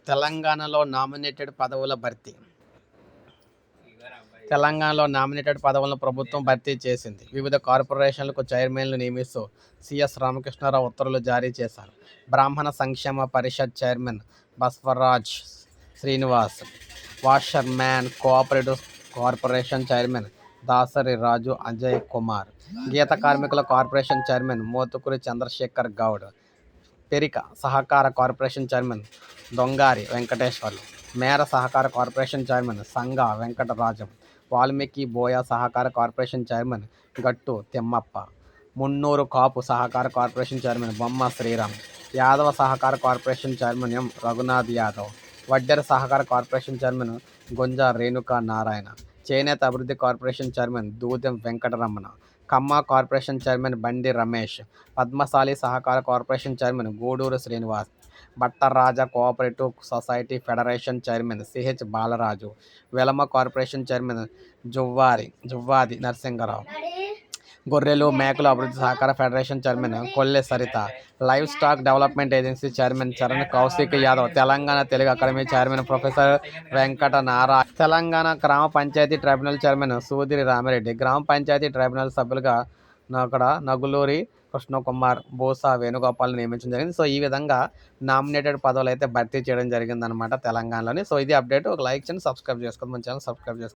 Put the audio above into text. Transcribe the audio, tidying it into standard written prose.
తెలంగాణలో నామినేటెడ్ పదవుల భర్తీ. తెలంగాణలో నామినేటెడ్ పదవులను ప్రభుత్వం భర్తీ చేసింది. వివిధ కార్పొరేషన్లకు చైర్మన్లు నియమిస్తూ సిఎస్ రామకృష్ణారావు ఉత్తర్వులు జారీ చేశారు. బ్రాహ్మణ సంక్షేమ పరిషత్ chairman Baswaraj Srinivas, washerman cooperative corporation chairman Dasari Raju Ajay Kumar, గీత కార్మికుల కార్పొరేషన్ చైర్మన్ మోతుకూరి చంద్రశేఖర్ గౌడ్, పెరిక సహకార కార్పొరేషన్ చైర్మన్ దొంగారి వెంకటేశ్వర్లు, మేర సహకార కార్పొరేషన్ చైర్మన్ సంగా వెంకటరాజం, వాల్మీకి బోయ సహకార కార్పొరేషన్ చైర్మన్ గట్టు తిమ్మప్ప, మున్నూరు కాపు సహకార కార్పొరేషన్ చైర్మన్ బొమ్మ శ్రీరామ్, యాదవ సహకార corporation chairman M Raghunath Yadav, వడ్డెర సహకార కార్పొరేషన్ చైర్మన్ గుంజా రేణుకా నారాయణ, చేనేత అభివృద్ధి కార్పొరేషన్ చైర్మన్ దూదెం వెంకటరమణ, కమ్మ కార్పొరేషన్ చైర్మన్ బండి రమేష్, పద్మశాలి సహకార కార్పొరేషన్ చైర్మన్ గూడూరు శ్రీనివాస్, బట్టరాజ cooperative society federation chairman CH Balaraju, వెలమ కార్పొరేషన్ చైర్మన్ జువ్వాది నరసింగరావు, గొర్రెలు మేకలు అభివృద్ధి సహకార federation chairman Kolle Saritha, live stock development agency chairman Charan Kaushik Yadav, Telangana Telugu academy chairman professor Venkata Narayana, Telangana గ్రామ పంచాయతీ ట్రైబ్యునల్ చైర్మన్ సూదిరి రామిరెడ్డి, గ్రామ పంచాయతీ ట్రైబ్యునల్ సభ్యులుగా నగులూరి కృష్ణకుమార్, బోసా వేణుగోపాల్ని నియమించడం జరిగింది. సో ఈ విధంగా నామినేటెడ్ పదవులు అయితే భర్తీ చేయడం జరిగిందనమాట తెలంగాణలోని. సో ఇది అప్డేట్. ఒక లైక్ చేయండి, సబ్స్క్రైబ్ చేసుకోండి, మన ఛానల్ సబ్స్క్రైబ్ చేసుకోండి.